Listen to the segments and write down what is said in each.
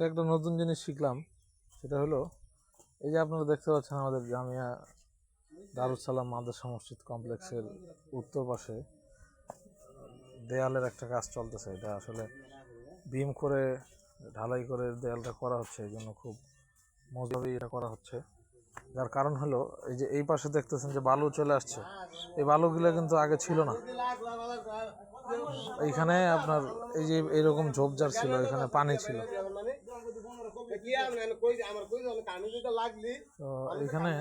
একটা নতুন জিনিস শিখলাম, সেটা হলো এই যে আপনারা দেখতে পাচ্ছেন আমাদের জামিয়া দারুস সালাম মাদ্রাসা মসজিদ কমপ্লেক্সের উত্তর পাশে দেয়ালের একটা কাজ চলতেছে। এটা আসলে বিম করে ঢালাই করে দেয়ালটা করা হচ্ছে, এই জন্য খুব মজবুতভাবে এটা করা হচ্ছে। যার কারণ হলো এই যে এই পাশে দেখতেছেন যে বালু চলে আসছে, এই বালুগুলো কিন্তু আগে ছিল না। এইখানে আপনার এই যে এরকম ঝোপঝাড় ছিল, এখানে পানি ছিল। তো এখানে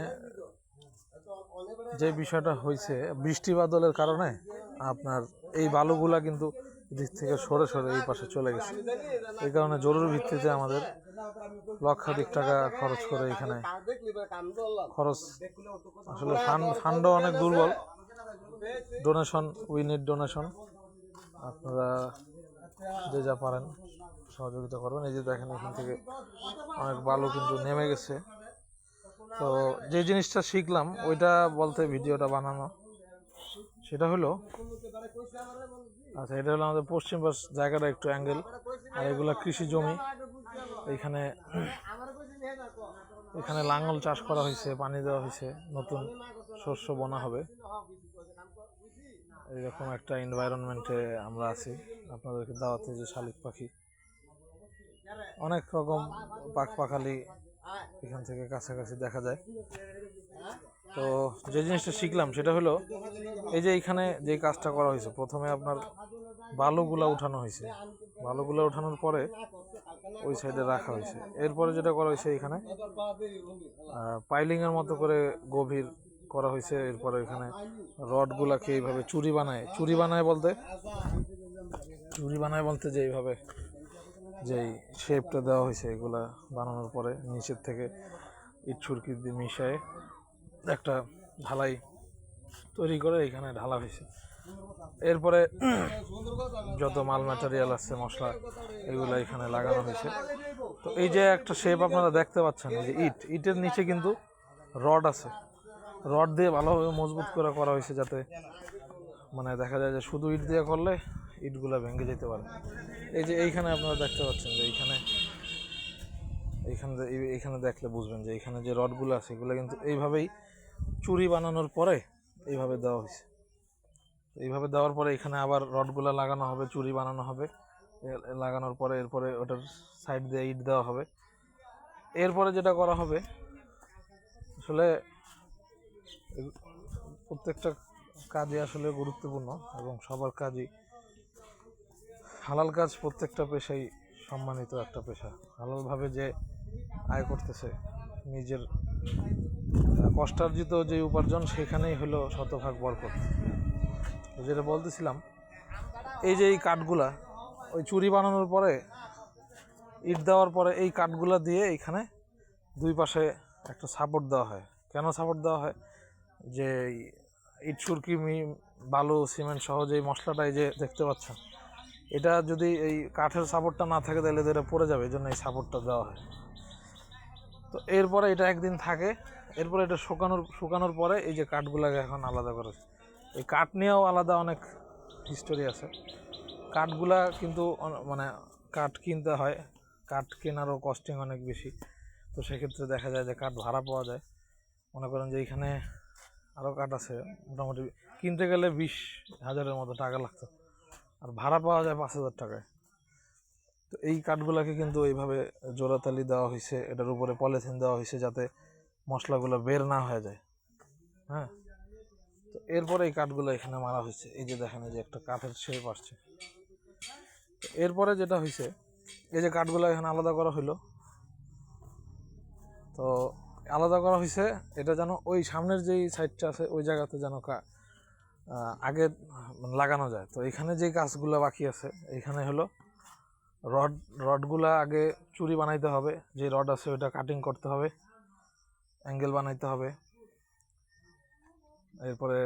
যে বিষয়টা হয়েছে, বৃষ্টি বাদলের কারণে আপনার এই বালুগুলা কিন্তু দিক থেকে সরে সরে এই পাশে চলে গেছে। এই কারণে জরুরি ভিত্তিতে আমাদের লক্ষাধিক টাকা খরচ করে এখানে খরচ, আসলে ফান্ডও অনেক দুর্বল। Donation, we need donation. আপনারা যে যা পারেন সহযোগিতা করবেন। এই যে দেখেন এখান থেকে অনেক বালু কিন্তু নেমে গেছে। তো যে জিনিসটা শিখলাম ওইটা বলতে ভিডিওটা বানানো, সেটা হলো আচ্ছা, এটা হলো আমাদের পশ্চিম পাশ জায়গাটা একটু অ্যাঙ্গেল, আর এগুলা কৃষি জমি। এখানে এখানে লাঙল চাষ করা হয়েছে, পানি দেওয়া হয়েছে, নতুন শস্য বোনা হবে। এইরকম একটা এনভায়রনমেন্টে আমরা আছি। আপনাদেরকে দাওয়াতে যে শালিক পাখি, অনেক রকম পাখপাখালি এখান থেকে কাছাকাছি দেখা যায়। তো যে জিনিসটা শিখলাম সেটা হলো এই যে এইখানে যে কাজটা করা হয়েছে, প্রথমে আপনার বালুগুলা উঠানো হয়েছে, বালুগুলা উঠানোর পরে ওই সাইডে রাখা হয়েছে। এরপরে যেটা করা হয়েছে এখানে পাইলিংয়ের মতো করে গভীর করা হয়েছে। এরপরে এখানে রডগুলাকে এইভাবে চুরি বানায় বলতে যে এইভাবে যেই শেপটা দেওয়া হয়েছে, এগুলা বানানোর পরে নিচের থেকে ইট ছুরকি দিয়ে মিশায়ে একটা ঢালাই তৈরি করে এখানে ঢালা হয়েছে। এরপরে যত মাল ম্যাটেরিয়াল আছে, মশলা, এগুলো এখানে লাগানো হয়েছে। তো এই যে একটা শেপ আপনারা দেখতে পাচ্ছেন, এই যে ইটের নিচে কিন্তু রড আছে, রড দিয়ে ভালোভাবে মজবুত করে করা হয়েছে, যাতে মানে দেখা যায় যে শুধু ইট দিয়ে করলে ইটগুলা ভেঙে যেতে পারে। এই যে এইখানে আপনারা দেখতে পাচ্ছেন যে এইখানে দেখলে বুঝবেন যে এইখানে যে রডগুলো আছে এগুলো কিন্তু এইভাবেই চুরি বানানোর পরে এইভাবে দেওয়া হয়েছে। এইভাবে দেওয়ার পরে এখানে আবার রডগুলো লাগানো হবে, চুরি বানানো হবে, লাগানোর পরে এরপরে ওটার সাইড দিয়ে ইট দেওয়া হবে। এরপরে যেটা করা হবে, আসলে প্রত্যেকটা কাজই আসলে গুরুত্বপূর্ণ এবং সবার কাজই হালাল কাজ। প্রত্যেকটা পেশাই সম্মানিত একটা পেশা। হালালভাবে যে আয় করতেছে, নিজের কষ্টার্জিত যে উপার্জন, সেখানেই হলো শতভাগ বরকত। যেটা বলতেছিলাম, এই যে এই কাঠগুলা ওই চুরি বানানোর পরে ইট দেওয়ার পরে এই কাঠগুলা দিয়ে এইখানে দুই পাশে একটা সাপোর্ট দেওয়া হয়। কেন সাপোর্ট দেওয়া হয়? যে ইট সুরকি বালু সিমেন্ট সহ যে মশলাটা এই যে দেখতে পাচ্ছেন, এটা যদি এই কাঠের সাপোর্টটা না থাকে তাহলে এটা পড়ে যাবে, এই জন্য এই সাপোর্টটা দেওয়া হয়। তো এরপরে এটা একদিন থাকে, এরপরে এটা শুকানোর পরে এই যে কাঠগুলাকে এখন আলাদা করে, এই কাঠ নিয়েও আলাদা অনেক হিস্টোরি আছে। কাঠগুলা কিন্তু মানে কাঠ কিনতে হয়, কাঠ কেনারও কস্টিং অনেক বেশি। তো সেক্ষেত্রে দেখা যায় যে কাঠ ভাড়া পাওয়া যায়। মনে করেন যে এইখানে আরও কাঠ আছে, মোটামুটি কিনতে গেলে 20,000-এর মতো টাকা লাগতো, আর ভাড়া পাওয়া যায় 5,000 টাকায়। তো এই কাঠগুলাকে কিন্তু এইভাবে জোড়াতালি দেওয়া হয়েছে, এটার উপরে পলিথিন দেওয়া হয়েছে যাতে মশলাগুলো বের না হয়ে যায়। হ্যাঁ, তো এরপরে এই কাঠগুলো এখানে মারা হয়েছে। এই যে দেখেন, এই যে একটা কাঠের শেপ আসছে। এরপরে যেটা হয়েছে, এই যে কাঠগুলো এখানে আলাদা করা হইলো। তো আলাদা করা হয়েছে এটা যেন ওই সামনের যেই সাইডটা আছে ওই জায়গাতে যেন আগে লাগানো যায়। তো এখানে যে কাজগুলো বাকি আছে, এখানে হলো রডগুলা আগে চুরি বানাইতে হবে, যে রড আছে ওইটা কাটিং করতে হবে, অ্যাঙ্গেল বানাইতে হবে। এরপরে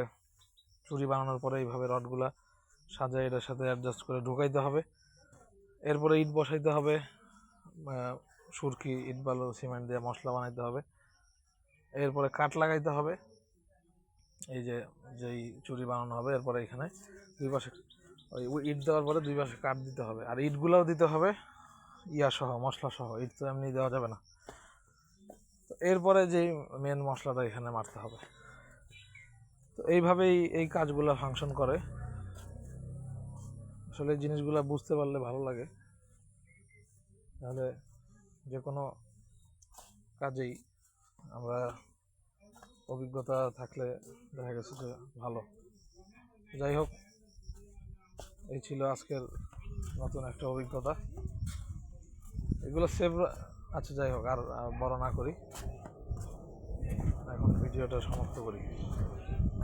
চুরি বানানোর পরে এইভাবে রডগুলা সাজায় এটার সাথে অ্যাডজাস্ট করে ঢুকাইতে হবে। এরপরে ইট বসাইতে হবে, সুরকি, ইট, বালু, সিমেন্ট দিয়ে মশলা বানাইতে হবে। এরপরে কাঠ লাগাইতে হবে, এই যে যেই চুরি বানানো হবে। এরপরে এখানে দুই পাশে ওই ইট দেওয়ার পরে দুই পাশে কাঠ দিতে হবে, আর ইটগুলাও দিতে হবে ইয়া সহ মশলা সহ, ইট তো এমনি দেওয়া যাবে না। তো এরপরে যে মেন মশলাটা এখানে মারতে হবে। তো এইভাবেই এই কাজগুলো ফাংশন করে। আসলে এই জিনিসগুলো বুঝতে পারলে ভালো লাগে, তাহলে যে কোনো কাজেই আমরা অভিজ্ঞতা থাকলে দেখা গেছে যে ভালো। যাই হোক, এই ছিল আজকের নতুন একটা অভিজ্ঞতা। এগুলো সেভ, আচ্ছা যাই হোক, আর বড় না করি, এখন ভিডিওটা সমাপ্ত করি।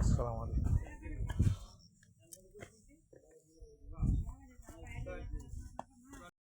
আসসালামু আলাইকুম।